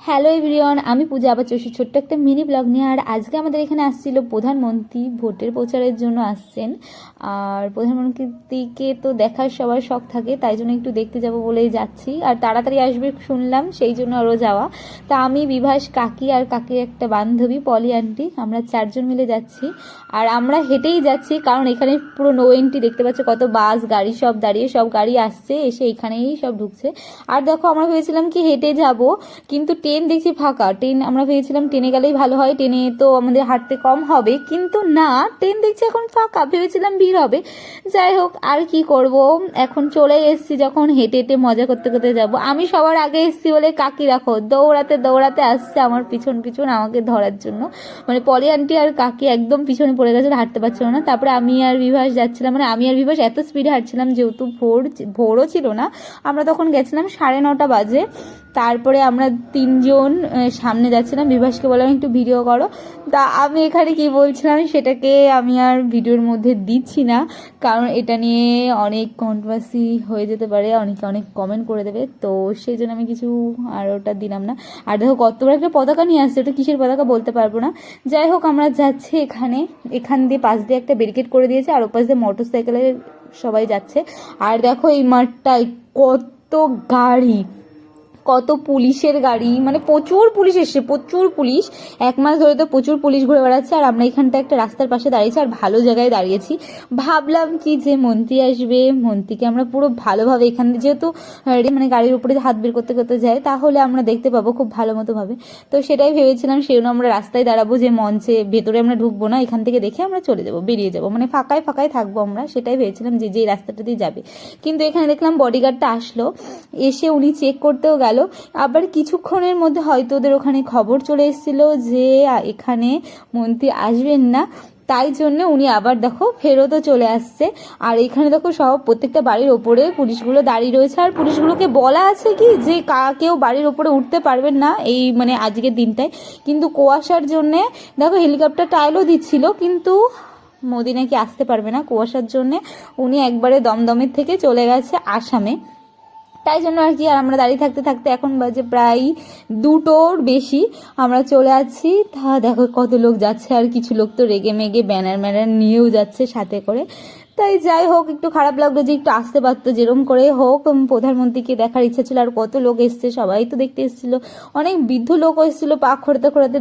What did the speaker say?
Hello everyone, আমি পূজা আবার চলছি ছোট্ট একটা মিনি ব্লগ নিয়ে। আর আজকে আমাদের এখানে আসছিল প্রধানমন্ত্রী, ভোটের প্রচারের জন্য আসছেন। আর প্রধানমন্ত্রীকে তো দেখার সবার শখ থাকে, তাই জন্য একটু দেখতে যাব বলেই যাচ্ছি। আর তাড়াতাড়ি আসবে শুনলাম, সেই জন্য আরও যাওয়া। তা আমি, বিভাস, কাকি আর কাকির একটা বান্ধবী পলি আন্টি, আমরা চারজন মিলে যাচ্ছি। আর আমরা হেঁটেই যাচ্ছি, কারণ এখানে পুরো নো এন্ট্রি, দেখতে পাচ্ছ কত বাস গাড়ি সব দাঁড়িয়ে, সব গাড়ি আসছে এসে এখানেই সব ঢুকছে। আর দেখো, আমরা ভেবেছিলাম কি হেঁটে যাব, কিন্তু ট্রেন দেখছি ফাঁকা। ট্রেন আমরা ভেবেছিলাম ট্রেনে গেলেই ভালো হয়, ট্রেনে তো আমাদের হাঁটতে কম হবে, কিন্তু না, ট্রেন দেখছি এখন ফাঁকা, ভেবেছিলাম ভিড় হবে। যাই হোক, আর কি করব, এখন চলে এসেছি যখন, হেঁটে হেঁটে মজা করতে করতে যাব। আমি সবার আগে এসেছি বলে কাকি রাখো দৌড়াতে দৌড়াতে আসছে আমার পিছন পিছন আমাকে ধরার জন্য। মানে পলি আন্টি আর কাকি একদম পিছনে পড়ে গেছে, হাঁটতে পারছিল না। তারপরে আমি আর বিভাস যাচ্ছিলাম, মানে আমি আর বিভাস এত স্পিডে হাঁটছিলাম, যেহেতু ভোরও ছিল না, আমরা তখন গেছিলাম 9:30 বাজে। তারপরে আমরা তিনজন সামনে যাচ্ছিলাম, বিভাসকে বললাম একটু ভিডিও করো। তা আমি এখানে কি বলছিলাম সেটাকে আমি আর ভিডিওর মধ্যে দিচ্ছি না, কারণ এটা নিয়ে অনেক কন্ট্রোভার্সি হয়ে যেতে পারে, অনেকে অনেক কমেন্ট করে দেবে, তো সেই জন্য আমি কিছু আর ওটা দিলাম না। আর দেখো কত বড় একটা পতাকা নিয়ে আসছে, ওটা কিসের পতাকা বলতে পারবো না। যাই হোক, আমরা যাচ্ছি এখান দিয়ে পাশ দিয়ে একটা ব্যারিকেড করে দিয়েছে, আর ওপাশ দিয়ে মোটর সাইকেলে সবাই যাচ্ছে। আর দেখো এই মাঠটায় কত গাড়ি, কত পুলিশের গাড়ি, মানে প্রচুর পুলিশ এসছে, প্রচুর পুলিশ। 1 মাস ধরে তো প্রচুর পুলিশ ঘুরে বেড়াচ্ছে। আর আমরা এখানটা একটা রাস্তার পাশে দাঁড়িয়েছি, আর ভালো জায়গায় দাঁড়িয়েছি। ভাবলাম কি যে মন্ত্রী আসবে, মন্ত্রীকে আমরা পুরো ভালোভাবে এখান দিয়ে, যেহেতু মানে গাড়ির উপরে হাত বের করতে করতে যায়, তাহলে আমরা দেখতে পাবো খুব ভালো মতো ভাবে। তো সেটাই ভেবেছিলাম, সেই জন্য আমরা রাস্তায় দাঁড়াবো, যে মঞ্চে ভেতরে আমরা ঢুকবো না, এখান থেকে দেখে আমরা চলে যাবো, বেরিয়ে যাবো, মানে ফাঁকায় ফাঁকায় থাকবো আমরা, সেটাই ভেবেছিলাম যে যে রাস্তাটা দিয়ে যাবে। কিন্তু এখানে দেখলাম বডিগার্ডটা আসলো, এসে উনি চেক করতেও গেল। আবার কিছুক্ষণের মধ্যে হয়তো ওদের ওখানে খবর চলে এসেছিল যে এখানে মন্ত্রী আসবেন না, তাই জন্য উনি আবার দেখো ফেরতও চলে আসছে। আর এখানে দেখো সব প্রত্যেকটা বাড়ির ওপরে পুলিশগুলো দাঁড়িয়ে রয়েছে, আর পুলিশগুলোকে বলা আছে কি যে কেউ বাড়ির ওপরে উঠতে পারবেন না এই মানে আজকের দিনটায়। কিন্তু কুয়াশার জন্যে দেখো হেলিকপ্টার টাইলও দিচ্ছিল, কিন্তু মোদি নাকি আসতে পারবে না কুয়াশার জন্যে, উনি একবারে দমদমের থেকে চলে গেছে আসামে। তাই জন্য আর কি, আর আমরা দাঁড়িয়ে থাকতে থাকতে এখন বাজে প্রায় 2টোর বেশি, আমরা চলে আসছি। তা দেখো কত লোক যাচ্ছে, আর কিছু লোক তো রেগে মেগে ব্যানার ম্যানার নিয়েও যাচ্ছে সাথে করে। তাই যাই হোক, একটু খারাপ লাগলো যে একটু আসতে পারতো, যেরকম করে হোক প্রধানমন্ত্রীকে দেখার ইচ্ছা ছিল। আর কত লোক এসছে, সবাই তো দেখতে এসেছিল, অনেক বৃদ্ধ লোক এসেছিল পা খোঁড়াতে খোঁড়াতে।